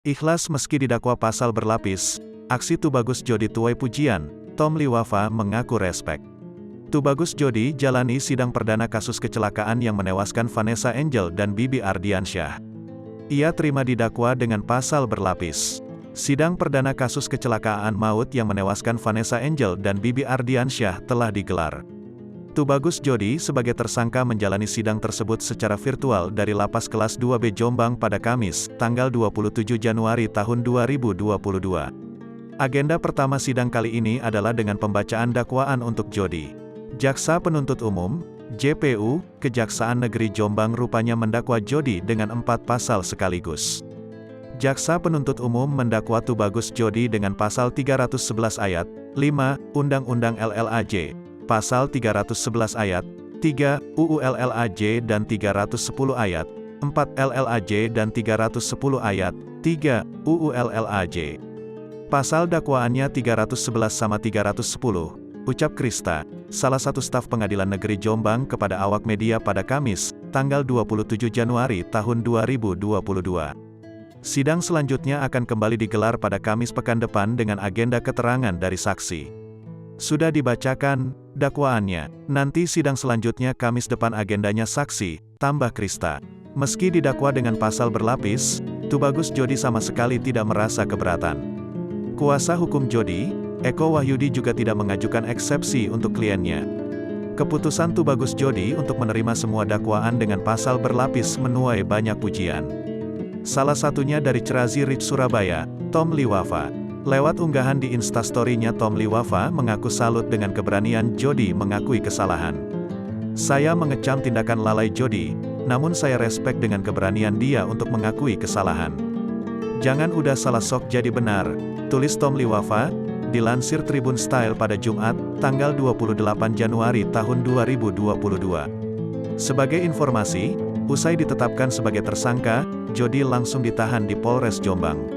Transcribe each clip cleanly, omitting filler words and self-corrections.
Ikhlas meski didakwa pasal berlapis, aksi Tubagus Jody tuai pujian, Tom Liwafa mengaku respek. Tubagus Jody jalani sidang perdana kasus kecelakaan yang menewaskan Vanessa Angel dan Bibi Ardiansyah. Ia terima didakwa dengan pasal berlapis. Sidang perdana kasus kecelakaan maut yang menewaskan Vanessa Angel dan Bibi Ardiansyah telah digelar. Tubagus Jody sebagai tersangka menjalani sidang tersebut secara virtual dari Lapas Kelas 2B Jombang pada Kamis, tanggal 27 Januari tahun 2022. Agenda pertama sidang kali ini adalah dengan pembacaan dakwaan untuk Jody. Jaksa Penuntut Umum, JPU, Kejaksaan Negeri Jombang rupanya mendakwa Jody dengan 4 pasal sekaligus. Jaksa Penuntut Umum mendakwa Tubagus Jody dengan pasal 311 ayat 5, Undang-Undang LLAJ, pasal 311 ayat 3, UU LLAJ dan 310 ayat 4 LLAJ dan 310 ayat 3, UU LLAJ. Pasal dakwaannya 311 sama 310, ucap Krista, salah satu staf Pengadilan Negeri Jombang kepada awak media pada Kamis, tanggal 27 Januari tahun 2022. Sidang selanjutnya akan kembali digelar pada Kamis pekan depan dengan agenda keterangan dari saksi. Sudah dibacakan dakwaannya, nanti sidang selanjutnya Kamis depan agendanya saksi, tambah Krista. Meski didakwa dengan pasal berlapis, Tubagus Jody sama sekali tidak merasa keberatan. Kuasa hukum Jody, Eko Wahyudi juga tidak mengajukan eksepsi untuk kliennya. Keputusan Tubagus Jody untuk menerima semua dakwaan dengan pasal berlapis menuai banyak pujian. Salah satunya dari Crazy Rich Surabaya, Tom Liwafa. Lewat unggahan di Instastory-nya, Tom Liwafa mengaku salut dengan keberanian Jody mengakui kesalahan. Saya mengecam tindakan lalai Jody, namun saya respek dengan keberanian dia untuk mengakui kesalahan. Jangan udah salah sok jadi benar, tulis Tom Liwafa, dilansir Tribun Style pada Jumat, tanggal 28 Januari tahun 2022. Sebagai informasi, usai ditetapkan sebagai tersangka, Jody langsung ditahan di Polres Jombang.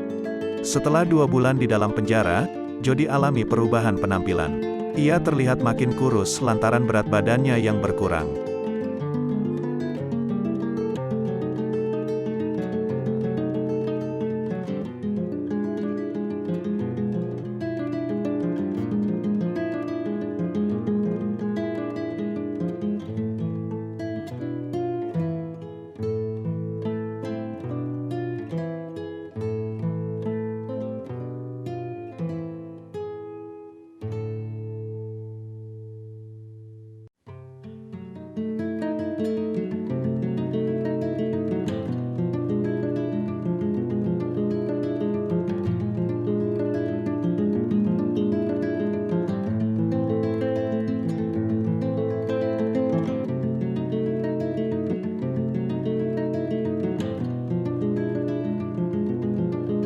Setelah 2 bulan di dalam penjara, Jody alami perubahan penampilan. Ia terlihat makin kurus lantaran berat badannya yang berkurang.